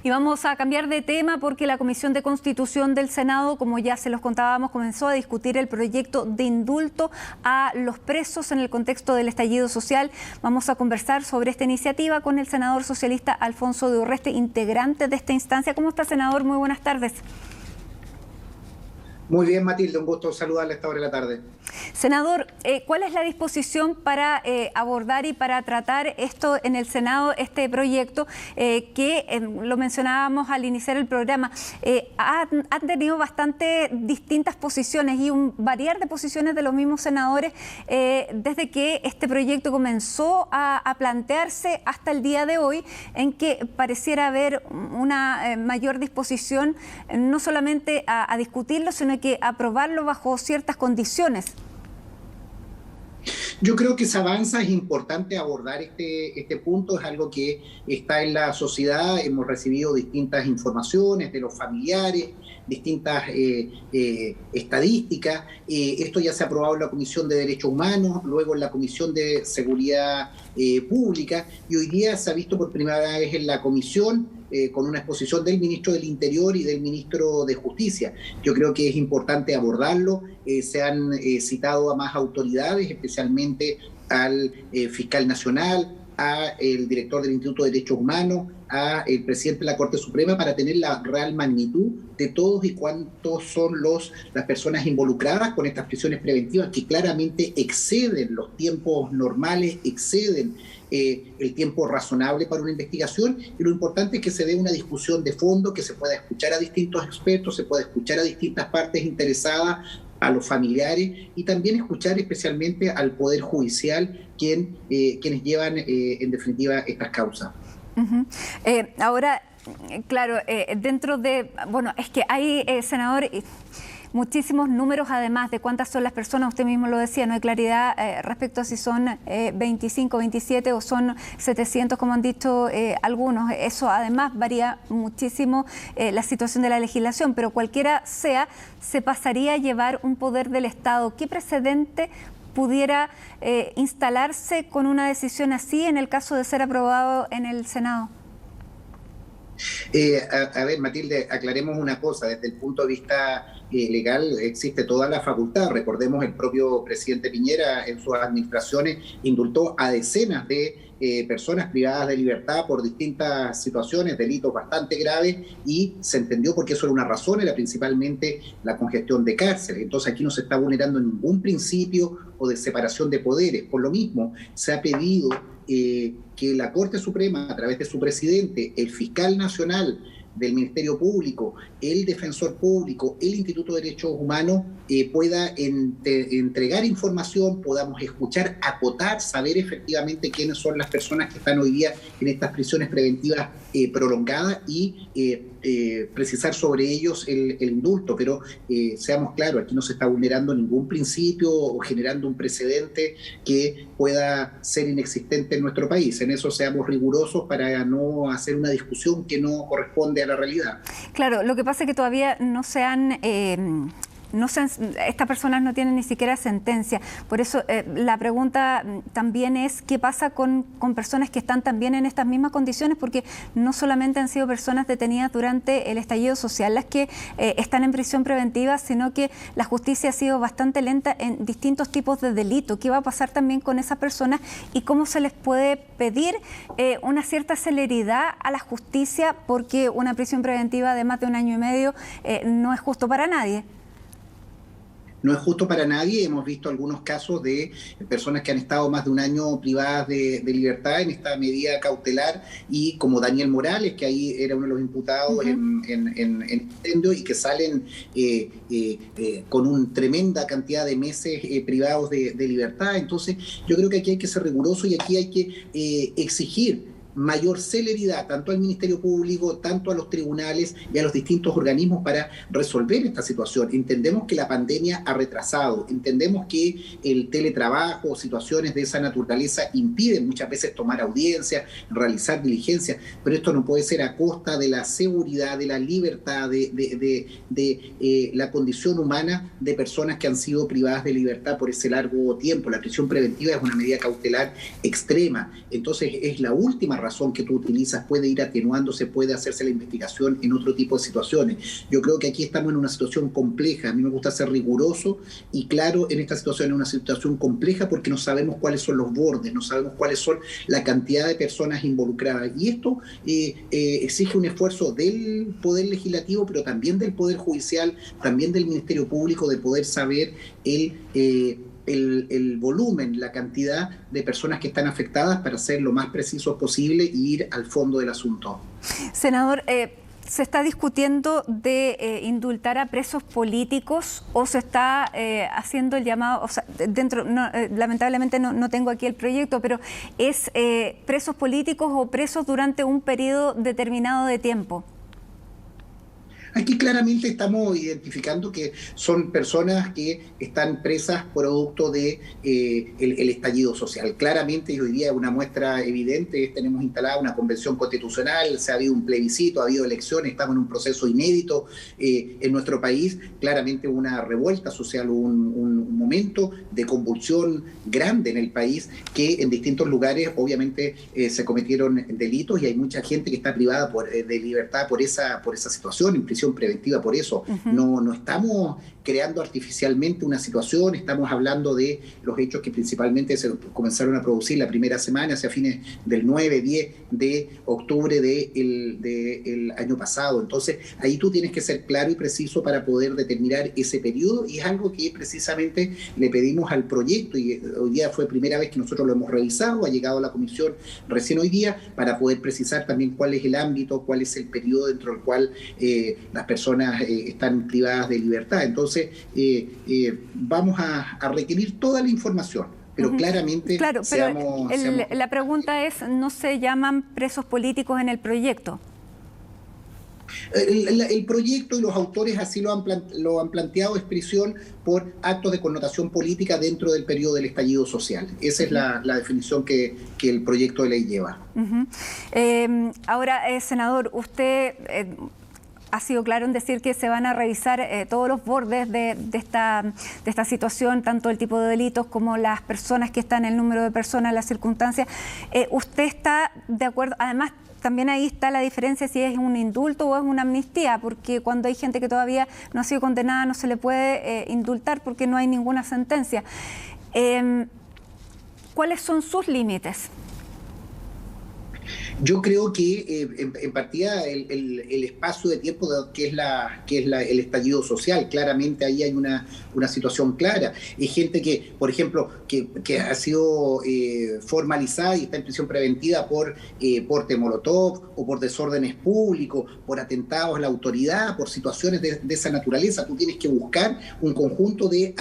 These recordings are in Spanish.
Y vamos a cambiar de tema porque la Comisión de Constitución del Senado, como ya se los contábamos, comenzó a discutir el proyecto de indulto a los presos en el contexto del estallido social. Vamos a conversar sobre esta iniciativa con el senador socialista Alfonso de Urresti, integrante de esta instancia. ¿Cómo está, senador? Muy buenas tardes. Muy bien, Matilde, un gusto saludarle a esta hora de la tarde. Senador, ¿cuál es la disposición para abordar y para tratar esto en el Senado, este proyecto que lo mencionábamos al iniciar el programa? Han tenido bastante distintas posiciones y un variar de posiciones de los mismos senadores desde que este proyecto comenzó a plantearse hasta el día de hoy, en que pareciera haber una mayor disposición no solamente a discutirlo, sino que a aprobarlo bajo ciertas condiciones. Yo creo que se avanza, es importante abordar este punto, es algo que está en la sociedad, hemos recibido distintas informaciones de los familiares, distintas estadísticas, esto ya se ha aprobado en la Comisión de Derechos Humanos, luego en la Comisión de Seguridad Pública, y hoy día se ha visto por primera vez en la Comisión con una exposición del Ministro del Interior y del Ministro de Justicia. Yo creo que es importante abordarlo, se han citado a más autoridades, especialmente al Fiscal Nacional, al director del Instituto de Derechos Humanos, al presidente de la Corte Suprema, para tener la real magnitud de todos y cuántos son las personas involucradas con estas prisiones preventivas que claramente exceden los tiempos normales, exceden el tiempo razonable para una investigación, y lo importante es que se dé una discusión de fondo, que se pueda escuchar a distintos expertos, se pueda escuchar a distintas partes interesadas, a los familiares, y también escuchar especialmente al Poder Judicial, quienes llevan en definitiva estas causas. Ahora, claro, dentro de, bueno, es que hay, senador, muchísimos números además de cuántas son las personas, usted mismo lo decía, no hay claridad respecto a si son 25, 27 o son 700 como han dicho algunos. Eso además varía muchísimo la situación de la legislación, pero cualquiera sea, se pasaría a llevar un poder del Estado. ¿Qué precedente pudiera instalarse con una decisión así en el caso de ser aprobado en el Senado? A ver, Matilde, aclaremos una cosa. Desde el punto de vista legal existe toda la facultad. Recordemos, el propio presidente Piñera en sus administraciones indultó a decenas de personas privadas de libertad por distintas situaciones, delitos bastante graves, y se entendió porque eso era una razón, era principalmente la congestión de cárceles. Entonces aquí no se está vulnerando ningún principio o de separación de poderes. Por lo mismo, se ha pedido que la Corte Suprema, a través de su presidente, el Fiscal Nacional del Ministerio Público, el Defensor Público, el Instituto de Derechos Humanos, pueda entregar información, podamos escuchar, acotar, saber efectivamente quiénes son las personas que están hoy día en estas prisiones preventivas prolongadas y precisar sobre ellos el indulto. Pero seamos claros, aquí no se está vulnerando ningún principio o generando un precedente que pueda ser inexistente en nuestro país. En eso seamos rigurosos para no hacer una discusión que no corresponde a la realidad. Claro, lo que pasa es que todavía no se han... estas personas no tienen ni siquiera sentencia. Por eso la pregunta también es qué pasa con personas que están también en estas mismas condiciones, porque no solamente han sido personas detenidas durante el estallido social las que están en prisión preventiva, sino que la justicia ha sido bastante lenta en distintos tipos de delitos. ¿Qué va a pasar también con esas personas y cómo se les puede pedir una cierta celeridad a la justicia, porque una prisión preventiva de más de 1 año y medio no es justo para nadie? No es justo para nadie. Hemos visto algunos casos de personas que han estado más de 1 año privadas de libertad en esta medida cautelar, y como Daniel Morales, que ahí era uno de los imputados en incendio, y que salen con una tremenda cantidad de meses privados de libertad. Entonces yo creo que aquí hay que ser riguroso y aquí hay que exigir mayor celeridad tanto al Ministerio Público, tanto a los tribunales y a los distintos organismos para resolver esta situación. Entendemos que la pandemia ha retrasado, entendemos que el teletrabajo, situaciones de esa naturaleza impiden muchas veces tomar audiencias, realizar diligencias, pero esto no puede ser a costa de la seguridad, de la libertad, de la condición humana de personas que han sido privadas de libertad por ese largo tiempo. La prisión preventiva es una medida cautelar extrema, entonces es la última razón que tú utilizas puede ir atenuándose, puede hacerse la investigación en otro tipo de situaciones. Yo creo que aquí estamos en una situación compleja. A mí me gusta ser riguroso y claro en esta situación, es una situación compleja porque no sabemos cuáles son los bordes, no sabemos cuáles son la cantidad de personas involucradas. Y esto exige un esfuerzo del Poder Legislativo, pero también del Poder Judicial, también del Ministerio Público, de poder saber el volumen, la cantidad de personas que están afectadas para ser lo más precisos posible e ir al fondo del asunto. Senador, ¿se está discutiendo de indultar a presos políticos o se está haciendo el llamado, o sea, lamentablemente no tengo aquí el proyecto, pero es presos políticos o presos durante un periodo determinado de tiempo? Aquí claramente estamos identificando que son personas que están presas producto de el estallido social. Claramente, hoy día una muestra evidente, tenemos instalada una convención constitucional, se ha habido un plebiscito, ha habido elecciones, estamos en un proceso inédito en nuestro país. Claramente una revuelta social, un momento de convulsión grande en el país, que en distintos lugares obviamente se cometieron delitos y hay mucha gente que está privada de libertad por esa situación, en prisión preventiva por eso. No estamos creando artificialmente una situación, estamos hablando de los hechos que principalmente se comenzaron a producir la primera semana, hacia fines del 9, 10 de octubre del año pasado. Entonces, ahí tú tienes que ser claro y preciso para poder determinar ese periodo, y es algo que precisamente le pedimos al proyecto, y hoy día fue primera vez que nosotros lo hemos revisado, ha llegado a la comisión recién hoy día, para poder precisar también cuál es el ámbito, cuál es el periodo dentro del cual las personas están privadas de libertad. Entonces, vamos a requerir toda la información, pero claramente claro, pero la pregunta es, ¿no se llaman presos políticos en el proyecto? El proyecto y los autores así lo han planteado, es prisión por actos de connotación política dentro del periodo del estallido social. Esa es la definición que el proyecto de ley lleva. Ahora, senador, usted ha sido claro en decir que se van a revisar todos los bordes de esta situación, tanto el tipo de delitos como las personas que están, el número de personas, las circunstancias. ¿Usted está de acuerdo? Además, también ahí está la diferencia si es un indulto o es una amnistía, porque cuando hay gente que todavía no ha sido condenada no se le puede indultar porque no hay ninguna sentencia. ¿Cuáles son sus límites? Yo creo que en partida el espacio de tiempo que es el estallido social, claramente ahí hay una situación clara. Hay gente que, por ejemplo, que ha sido formalizada y está en prisión preventiva por porte molotov o por desórdenes públicos, por atentados a la autoridad, por situaciones de esa naturaleza. Tú tienes que buscar un conjunto de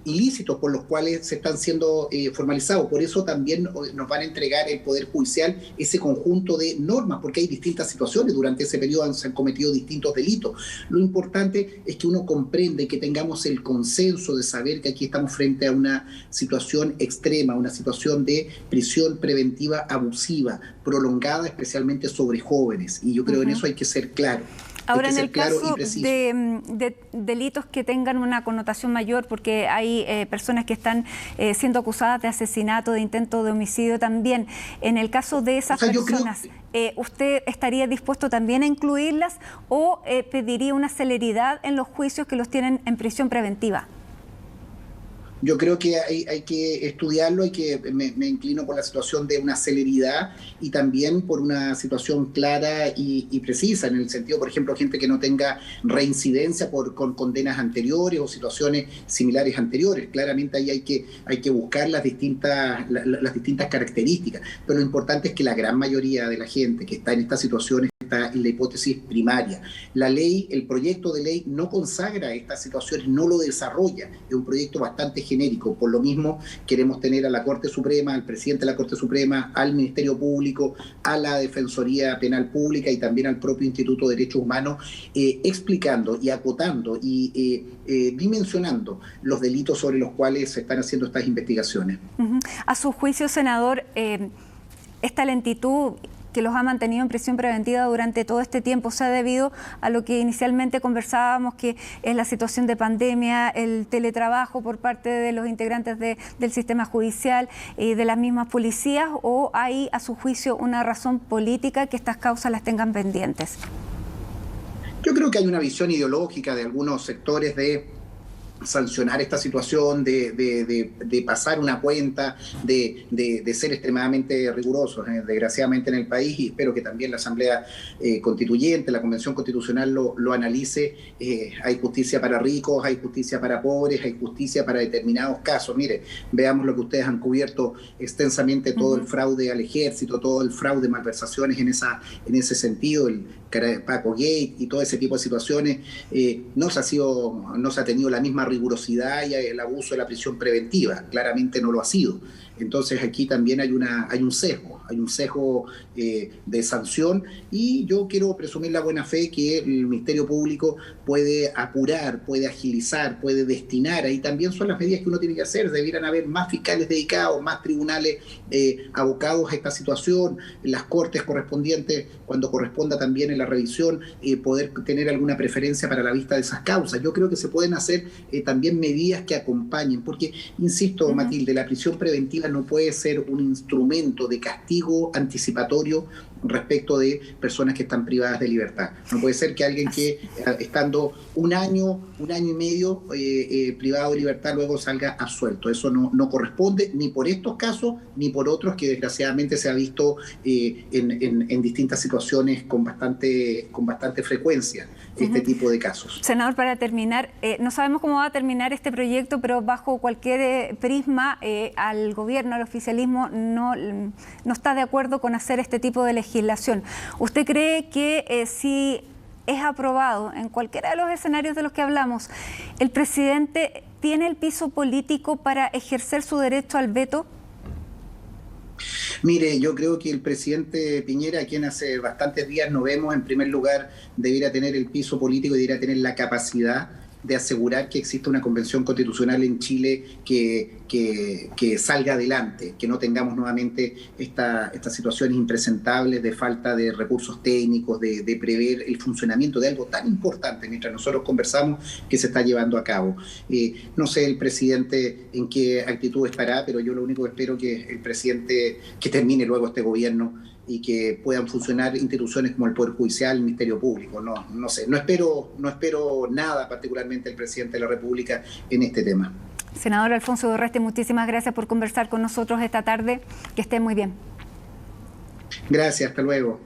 ilícitos por los cuales se están siendo formalizados. Por eso también nos van a entregar el Poder Judicial ese conjunto de normas, porque hay distintas situaciones, durante ese periodo se han cometido distintos delitos. Lo importante es que uno comprende, que tengamos el consenso de saber que aquí estamos frente a una situación extrema, una situación de prisión preventiva abusiva, prolongada especialmente sobre jóvenes, y yo creo que en eso hay que ser claro. Ahora, en el caso de delitos que tengan una connotación mayor, porque hay personas que están siendo acusadas de asesinato, de intento de homicidio también, en el caso de esas personas, ¿usted estaría dispuesto también a incluirlas o pediría una celeridad en los juicios que los tienen en prisión preventiva? Yo creo que hay que estudiarlo, me inclino por la situación de una celeridad y también por una situación clara y precisa, en el sentido, por ejemplo, gente que no tenga reincidencia con condenas anteriores o situaciones similares anteriores. Claramente ahí hay que buscar las distintas características, pero lo importante es que la gran mayoría de la gente que está en estas situaciones está en la hipótesis primaria. La ley, el proyecto de ley no consagra estas situaciones, no lo desarrolla, es un proyecto bastante genérico. Por lo mismo queremos tener a la Corte Suprema, al presidente de la Corte Suprema, al Ministerio Público, a la Defensoría Penal Pública y también al propio Instituto de Derechos Humanos, explicando y acotando y dimensionando los delitos sobre los cuales se están haciendo estas investigaciones. A su juicio, senador, esta lentitud que los ha mantenido en prisión preventiva durante todo este tiempo se ha debido a lo que inicialmente conversábamos, que es la situación de pandemia, el teletrabajo por parte de los integrantes del sistema judicial y de las mismas policías, o hay a su juicio una razón política que estas causas las tengan pendientes? Yo creo que hay una visión ideológica de algunos sectores de sancionar esta situación, de pasar una cuenta, de ser extremadamente rigurosos, desgraciadamente en el país, y espero que también la Asamblea Constituyente, la Convención Constitucional lo analice. Hay justicia para ricos, hay justicia para pobres, hay justicia para determinados casos. Mire, veamos lo que ustedes han cubierto extensamente, todo el fraude al ejército, todo el fraude, malversaciones en ese sentido, el Paco Gate y todo ese tipo de situaciones. No se ha tenido la misma rigurosidad y el abuso de la prisión preventiva, claramente no lo ha sido. Entonces aquí también hay un sesgo de sanción, y yo quiero presumir la buena fe que el Ministerio Público puede apurar, puede agilizar, puede destinar. Ahí también son las medidas que uno tiene que hacer. Debieran haber más fiscales dedicados, más tribunales abocados a esta situación, las cortes correspondientes, cuando corresponda también en la revisión, poder tener alguna preferencia para la vista de esas causas. Yo creo que se pueden hacer también medidas que acompañen, porque, insisto, Matilde, la prisión preventiva no puede ser un instrumento de castigo anticipatorio respecto de personas que están privadas de libertad. No puede ser que alguien que estando un año y medio privado de libertad luego salga absuelto. Eso no corresponde ni por estos casos ni por otros que desgraciadamente se ha visto en distintas situaciones con bastante frecuencia este tipo de casos. Senador, para terminar, no sabemos cómo va a terminar este proyecto, pero bajo cualquier prisma al gobierno, al oficialismo, no está de acuerdo con hacer este tipo de legislación. ¿Usted cree que si es aprobado en cualquiera de los escenarios de los que hablamos, el presidente tiene el piso político para ejercer su derecho al veto? Mire, yo creo que el presidente Piñera, a quien hace bastantes días no vemos, en primer lugar, debiera tener el piso político y debiera tener la capacidad de asegurar que exista una convención constitucional en Chile que salga adelante, que no tengamos nuevamente estas situaciones impresentables de falta de recursos técnicos, de prever el funcionamiento de algo tan importante mientras nosotros conversamos que se está llevando a cabo. No sé el presidente en qué actitud estará, pero yo lo único que espero que el presidente, que termine luego este gobierno y que puedan funcionar instituciones como el Poder Judicial, el Ministerio Público. No sé, no espero nada particularmente del presidente de la República en este tema. Senador Alfonso Urresti, muchísimas gracias por conversar con nosotros esta tarde. Que esté muy bien. Gracias, hasta luego.